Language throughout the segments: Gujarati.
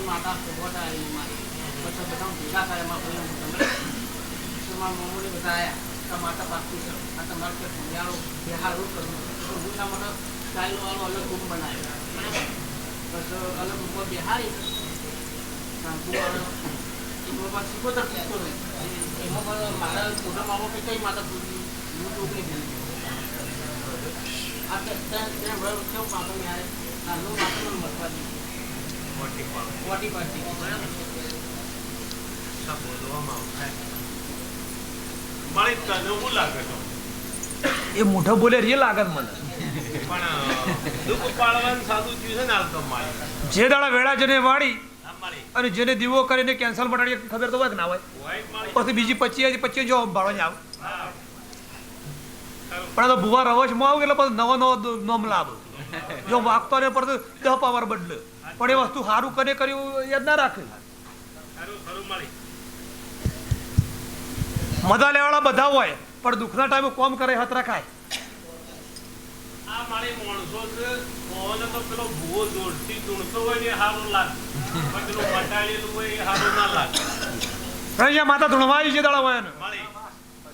માતા ભેગા કરે મમ્મી બતાયા માતા પાકું છે આ તમારે કે ભણિયાળો બિહારો કરવું હું ના મને સ્ટાઇલ વાળો અલગ રૂમ બનાવ્યો બરાબર બસ અલગ રૂમ બિહારી એમાં શીખોતર પૂછતો એમાં પણ મારા મોટા મામો કે કઈ માતા પૂછી હું છોકરી ભણી આ ત્યાં કેવું પાછો યારે નાનું માથું મને મતવા દીધું વોટી પાટી બરાબર એ મોઢો બોલે રે લાગે મને જે દાડા વેળા જેને વાળી અને જેને દીવો કરીને કેન્સલ મટાડી ખબર તો હોય કે ના હોય પછી બીજી 25 જો ભાડવાની આવે પણ તો ભુવા રવશમાં આવું એટલે પછી નવો નોમ લાભ જો વાગતો ને પર 10 પાવર બદલે પણ એ વસ્તુ સારું કરે કર્યું યાદ ના રાખે મજા લેવાળા બધા હોય પણ દુઃખના ટાઈમે કોમ કરે હાથ રખાય આ મારી માણસો છે ઓને તો પેલો ભૂવો જોડથી જોડતો હોય ને હારું લાગે પણ પેલો બટાળેલું હોય એ હારું ના લાગે અહીંયા માતા ધૂણવાઈ જે દાડા હોય ને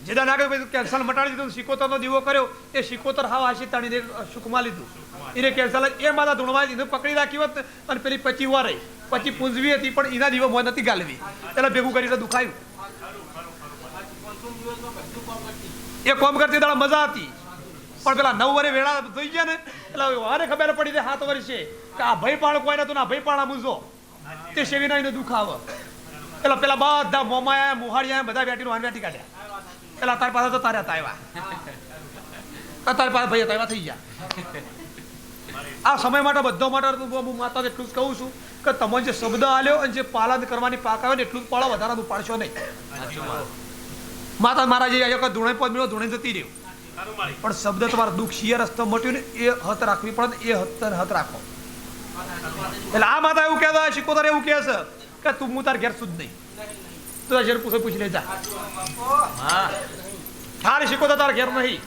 જે દાડા નાગે કેન્સલ મટાડી દીધું સિકોતરનો દીવો કર્યો એ સિકોતર હાવ આશી તાણીને સુખમાં લીધું એને કેન્સલ એ માતા ધૂણવાઈ એને પકડી રાખી હોત અને પેલી 25 વાર રહી પછી પૂંજવી હતી પણ એના દીવો મોં નથી ગાલવી એટલે ભેગું કરીને દુખાયું એ કોમ કરતી દાડા મજા હતી પણ પેલા 9 વર્ષે વેળા થઈ ગયા ને એટલે વારે ખબર પડી દે 7 વર્ષે કે આ ભાઈ પાણ કોઈ નતું ના ભાઈ પાણા મૂંઝો તે શેવીના એને દુખાવ એટલે પેલા બધા મોમાયા મુહાડિયા બધા બેટીનું હાનવેટી કાઢ્યા એટલે તાર પાસે તો તારે આવ્યા તાર પાસે ભાઈ આવ્યા થઈ ગયા આ સમય માટે બધો માટે હું માતા એટલું જ કહું છું કે તમે જે શબ્દ આલ્યો અને જે પાલન કરવાની પાક આવે ને એટલું જ પાળો વધારાનું પાડશો નહીં માતા મારા જે ધૂણે પદ મેળો ધૂણે જતી રહ્યું પણ શબ્દ તમારા દુઃખ શિયર રસ્તો મટ્યું ને એ હત રાખવી પડે એ હત રાખો એટલે આ માતા એવું કહેતા શીખોતર એવું કહે છે કે તું હું તાર ઘેર સુધ નહીં તું શેર પૂછી લેજા તારે શીખોતર તાર ઘેર નહીં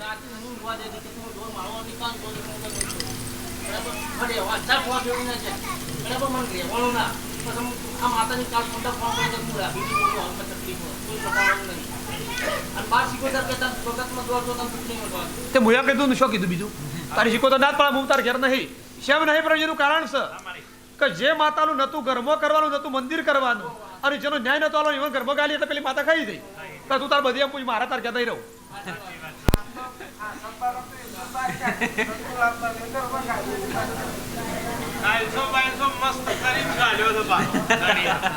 તે મુયા કીધું શું કીધું બીજું તારી શીખોતર ના પડે હું તાર ઘેર નહીં શેમ નહીં પણ એનું કારણ છે કે જે માતાનું નતું ઘરમાં કરવાનું નતું મંદિર કરવાનું અને જેનો ન્યાય નતો આલો એમાં ઘરમાં ગાલી એટલે પેલી માતા ખાઈ ગઈ તો તું તાર બધી એમ પૂછ મારા તાર કહેતા રહું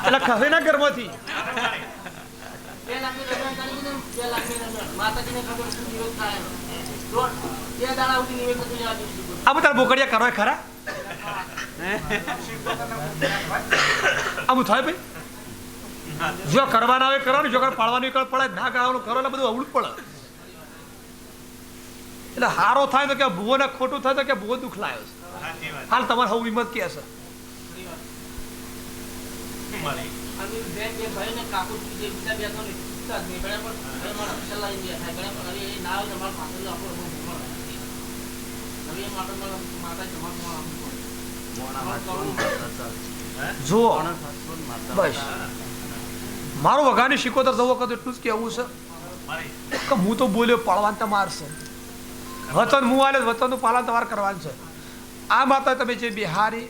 એટલે ખવે ના ઘરમાંથી આમ તાર બોકડિયા કરો ખરા આમ થાય ભાઈ જો કરવાના આવે કરવાનું જો પાડવાનું પડે ના કરવાનું કરો એટલે બધું અવળું પડે એટલે હારો થાય તો કે ભૂવો ને ખોટું થાય તો કે ભૂવો દુઃખ લાવ્યો છે હાલ તમારે હવે હિંમત કે છે જુઓ બસ મારો વઘાની શીખોતર જવો કદ એટલું જ કેવું છે કે હું તો બોલ્યો પાળવાન તમાર છે વતન હું આલે વતનનું પાલન તમારે કરવાનું છે આ માતા તમે જે બિહારી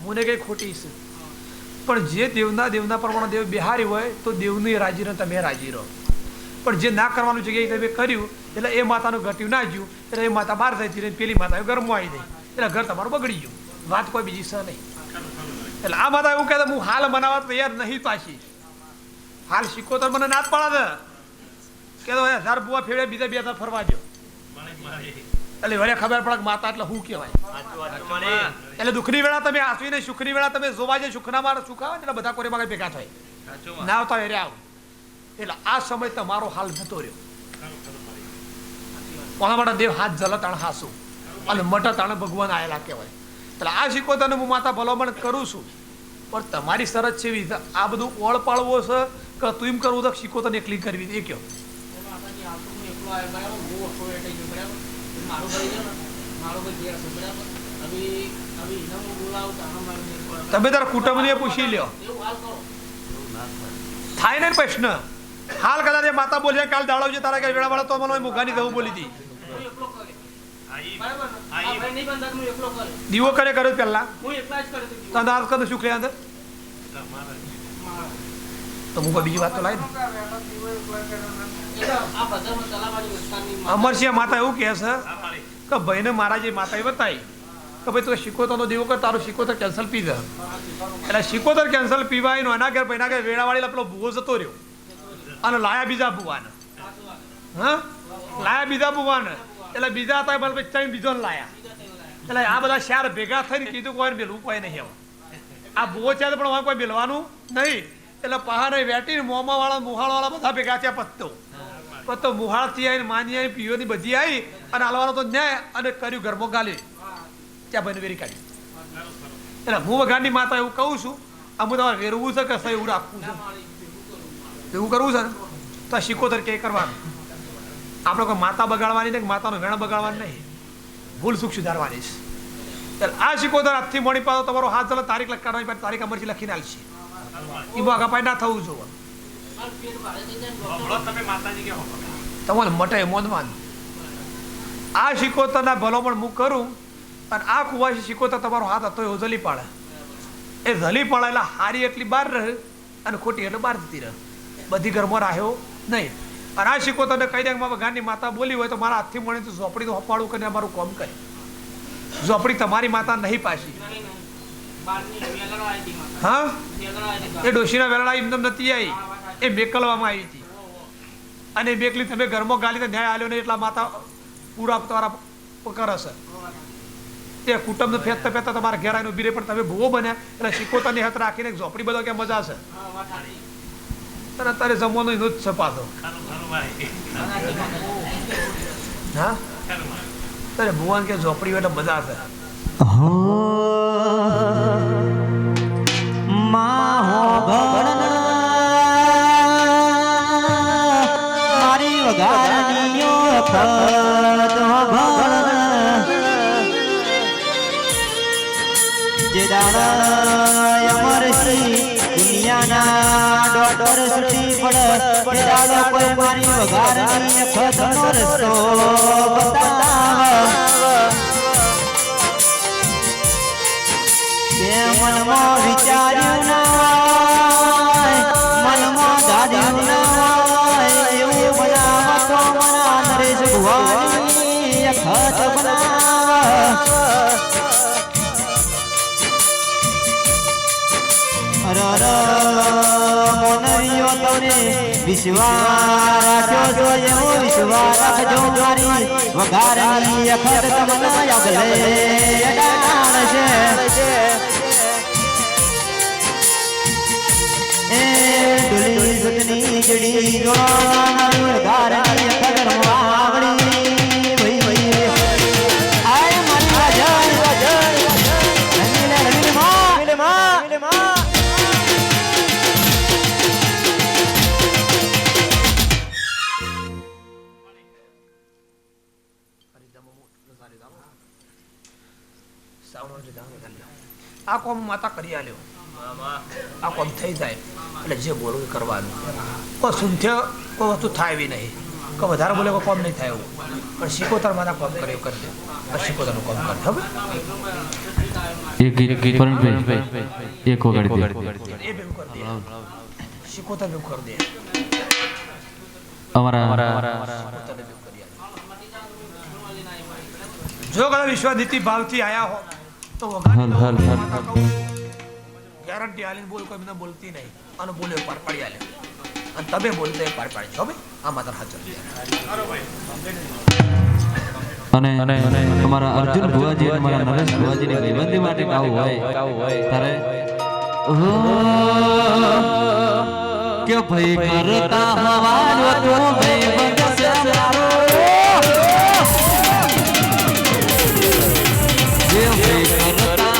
મને કઈ ખોટી છે પણ જે દેવના પ્રમાણે દેવ બિહારી હોય તો દેવની રાજી રહે તમે રાજી રહો પણ જે ના કરવાનું જગ્યાએ તમે કર્યું એટલે એ માતાનું ઘટ્યું ના જ્યું એટલે એ માતા બહાર થઈ રહી પેલી માતા ઘરમાં આવી ગઈ એટલે ઘર તમારું બગડી ગયું વાત કોઈ બીજી છે નહીં એટલે આ માતા એવું કહેતા હું હાલ મનાવવા તૈયાર નહીં પાછી હાલ શીખોતર મને ના જ પાડે કે 1000 બુવા ફેરે બીજા 2000 ફરવા દો એટલે વળે ખબર પડે કે માતા એટલે શું કહેવાય એટલે દુઃખની વેળા તમે આસવીને સુખની વેળા તમે જોવા જે સુખના મારા સુખ આવે એટલે બધા કોરેમાં ભેગા થાય ના આવતા એરે આવ એટલે આ સમય તમારો હાલ જતો રહ્યો કોના માટે દેવ હાથ જલ તાણ હાસું અને મટા તાણે ભગવાન આયેલા કહેવાય એટલે આ શિકોતરને હું માતા ભલામણ કરું છું, પણ તમારી શરત છે એવી આ બધું ઓળ પાળવો છે કે તું એમ કરવું તો શિકોતરને એકલી કરવી એ કયો. માતાજી આવતું હું એકલો આવ્યો બરાબર, બહુ ઓછો વેટાઈ ગયો બરાબર. મારો ભાઈ છે ને, મારો ભાઈ ઘેર છે બરાબર. હવે એને હું બોલાવું તો આનો મારો મેળ પડે. તમે તારા કુટુંબને પૂછી લ્યો, એવું હાલ કરો. થાય ને પ્રશ્ન. હાલ કદાચ એ માતા બોલ્યા કાલ દાડો છે તારા કઈ વેળાવાળા તો મને મુગાની દવું બોલી હતી. હું એકલો કરે આઈ બરાબર ને? આ ભાઈ નહીં બંધાતું, હું એકલો કરે. દીવો કરે કર્યો પહેલા હું એકલા જ કરે તો અંદાજ કદ શું ક્રિયા અંદર તમારા તો હું કોઈ બીજી વાત તો લાવી ને. એટલે આ બધામાં તલાવાડી વિસ્તારની અમરસિંહ માતા એવું કહે છે આ માળી કે ભાઈને મારા જે માતાએ બતાવી કે ભાઈ તું શિકોતરનો દીવો કર, તારું શિકોતર કેન્સલ પી દે. એટલે શિકોતર કેન્સલ પીવાય નો એના ઘેર ભાઈના ઘેર વેળાવાળી પેલો ભૂવો જતો રહ્યો અને લાયા બીજા ભૂવાને. હા, લાયા બીજા ભૂવાને. એટલે બીજા હતા ભાઈ ત્રણ બીજો લાયા. એટલે આ બધા શહેર ભેગા થઈને કીધું કોઈ મેળવું કોઈ નહીં. હવે આ ભૂવો છે પણ હવે કોઈ મેળવાનું નહીં. એટલે પહાડ વેટીને મોંમાં વાળા મુહાળ વાળા બધા ભેગા થયા. પત્તો મુહાળથી આવીને માની આવી પીઓની બધી આવી અને હાલવાનો તો ન્યાય અને કર્યું ઘરમાં ગાલી ત્યાં ભાઈને વેરી કાઢી. એટલે હું વઘારની માતા એવું કહું છું, અમુક તમારે વેરવું છે કે સહી એવું રાખવું છે, એવું કરવું છે ને તો શિકોતર કે કરવાનું. આપણે કોઈ માતા બગાડવાની નહીં, માતાનો વેણ બગાડવાનું નહીં, ભૂલ સુખ સુધારવાની છે. એટલે આ શિકોતર આજથી મોડી પાડો તમારો હાથ ચાલે તારીખ લખાડવાની પાછી તારીખ અમરથી લખીને આલશે. એમાં આગા ના થવું જોઈએ. હમણાં તમે માતાજી કે હો તમારે મટે મોનવાન આ શિકોતરના ભલામણ હું કરું અને આ કુવાસી શિકોતર તમારો હાથ હતો એવો જલી પાડે. એ જલી પાડે એટલે હારી એટલી બહાર રહે અને ખોટી એટલે બહાર જતી રહે, બધી ઘરમાં રાહ્યો નહીં. અને આ શિકોતરને કહી દે મારા ગામની માતા બોલી હોય તો મારા હાથથી મળી તો ઝોપડીનું હપાડું કરીને અમારું કામ કરે. ઝોપડી તમારી માતા નહીં પાછી. હા, એ ડોશીના વેલડા એમને નથી આવી, એ મેકલવામાં આવી હતી. અને બેકલી તમે ઘરમાં ગાલી તો ન્યાય આલ્યો ને એટલા માતા પૂરા તમારા કરે છે. તે કુટુંબને ફેંકતા ફેંકતા તમારા ઘેર આવીને ઉભી રહે પણ તમે ભૂવો બન્યા એટલે શિકોતરની હાથ રાખીને ઝોપડી બધો ક્યાં મજા છે. અને અત્યારે જમવાનું એનું જ છે પાછો. હા, તારે ભુવાન કે ઝોપડી એટલે મજા છે. મારી વગાડનીઓ જે દાડા અમરસિંહ દુનિયાના ડોક્ટર સુટી પડે એ દાડા કોઈ મારી વગાડની ખતનો રસ્તો બતાવ કે મનમાં વિચાર્યું ના મનમાં દાદ્યું ના એવું બનાવતો મના નરેશ ભુવાની ખત બનાવ મોનરીઓ તમને વિશ્વાસ રાખ્યો છો એવો વિશ્વાસ રાખજો મારી વઘારની અખત તમને આગલે ડાળ છે એ ડુલી સુતની જડી જોવાની વઘારની અખત રમવાવડી ભઈ ભઈ આય મારી રાજન રમીલે માં આ કોમ માતા કરી આલ્યો, આ કોમ થઈ જાય એટલે જે બોલવું કરવાનું. કોઈ સુંથ્ય કોઈ વસ્તુ થાય એવી નહીં, કોઈ વધારે બોલે કોઈ કોમ નહીં થાય એવું. પણ શિકોતર માતા કોમ કરે એવું કરી દે, શિકોતરનું કોમ કરે. હવે એક પરણભાઈ એક વગાડી દે એ ભેગું કરી દે, શિકોતર ભેગું કરી દે. અમારા શિકોતરને ભેગું કરી આલે. જો કદાચ વિશ્વાદિતિ ભાવથી આયા હો તો ગેરંટી આલીને બોલ કોઈ મને બોલતી નહીં અને બોલે પાર પાડી આલે અને તમે બોલતે પાર પાડી છો. ભાઈ આ માત્ર હાજર અને અમારા અર્જુન ભુવાજી અને અમારા નરેશ ભુવાજીની ભાઈબંધી માટે ગાવું હોય ત્યારે કે ભાઈ કરતા હવાનો તો ભાઈબંધ છે મારો જે ભાઈ કરતા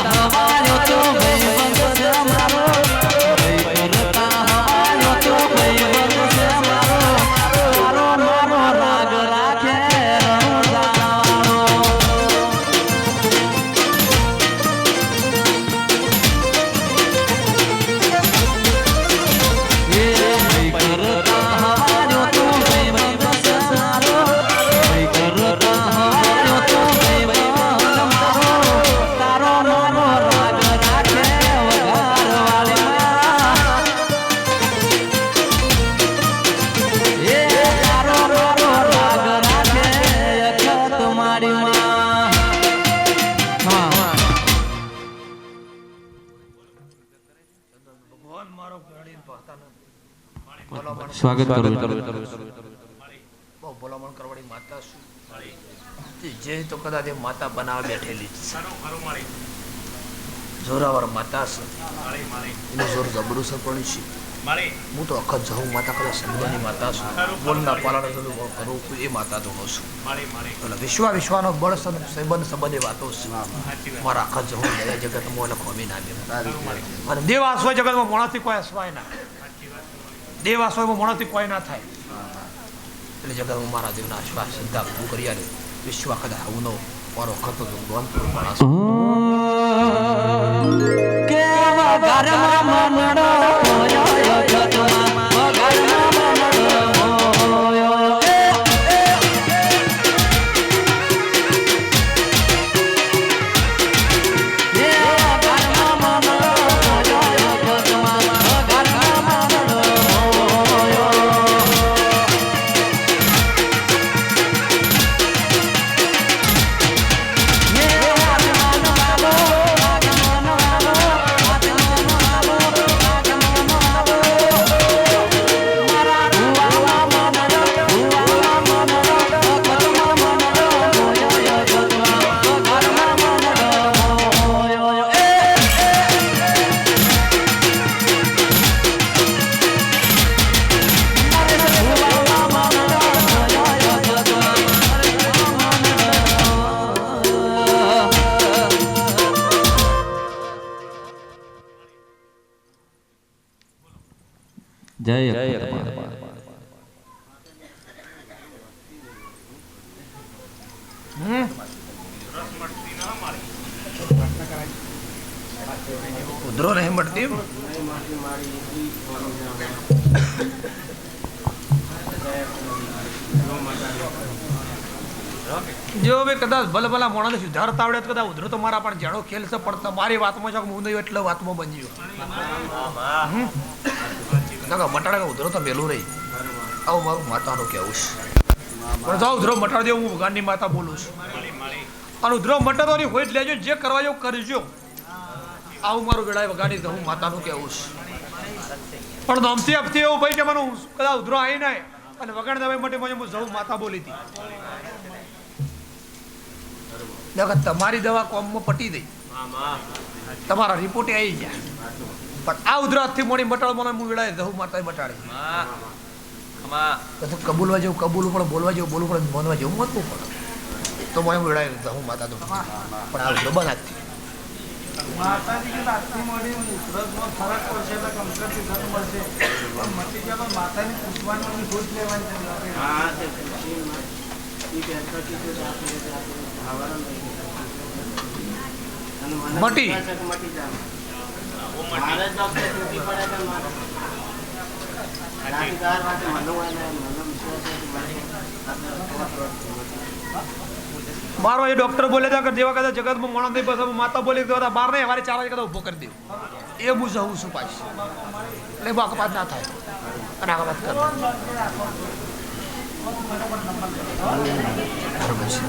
સ્વાગત કરું બહુ ભલામણ કરવાળી માતા છું જે તો કદાચ એ માતા બનાવવા બેઠેલી જ છે. જોરાવર માતા છે એનું જોર જબરું છે પણ છે. હું તો અખત જાઉં માતા કદાચ શબ્દની માતા છું. બોલના પાલન કરું એ માતા જોડો છું. એટલે વિશ્વાનો બળ સંબંધ વાતો છે. મારા અખત જાઉં દયા જગત મોને ખોમી ના દે. અને દેવ આસવાય જગતમાં મોણાથી કોઈ અસવાય ના. દેવ આસવાયમાં મોણાથી કોઈ ના થાય. એટલે જગતમાં મારા દેવના આશ્વાસ શ્રદ્ધા પૂરું કરી આલે. વિશ્વ કદા આવું મારો અખત તો ગોંધપુર માણસ કેવા ઘરમાં મનડો હોયો જગમાં ઘરમાં મનડો હોયો જય ઉધરો નહીં મળતી. જો ભાઈ કદાચ ભલા મોણા સુધારતા આવડે કદાચ ઉધરો તો મારા પણ જાણો ખેલ છે પણ તમારી વાતમાં જો હું નહીં એટલે વાતમાં બન્યો મટાડા ઉધરો તો મેલું રહી. આવું મારું માતાનું કેવું છે. પણ જો ઉધરો મટાડી દેવું હું ભગવાનની માતા બોલું છું. અને ઉધરો મટાડો નહીં હોય લેજો જે કરવા જેવું કરજો. આવું મારું વેળાએ વગાડી દઉં હું માતાનું કેવું છે. પણ નમતી આપતી એવું ભાઈ કે મને કદાચ ઉધરો આવી ના અને વગાડ દવા માટે હું જવું માતા બોલી હતી. તમારી દવા કોમમાં પટી દઈ તમારા રિપોર્ટ આવી ગયા. પણ આ ઉધરાથી મોડી મટાડો મને હું વેળાએ દઉં માતા મટાડી કબૂલવા જેવું કબૂલ પણ બોલવા જેવું બોલવું પડે બોલવા જેવું મતવું પડે તો મને વેળાએ દઉં માતા તો પણ આ ઉધરો બંધ આજથી માતાજી કે આજથી મળી ઉધરસમાં ફરક પડશે એટલે કમ્પ્લીટ ઉધર મળશે પણ મટી ગયા તો માતાની પૂછવાની ભૂત લેવાની જરૂર હા તે મટી મારે ડોક્ટર તૂટી પડે કે મારે રાતીકાર માટે મનો મારો એ ડોક્ટર બોલે હતા કે જેવા કદાચ જગતમાં મોણસ નહીં બસ માતા બોલી તો બાર નહીં વારે 4 વાગે કદાચ ઉભો કરી દઉં એ હું જવું છું પાછી એટલે બાકપાત ના થાય અને આગળ વાત કર બરોબર છે.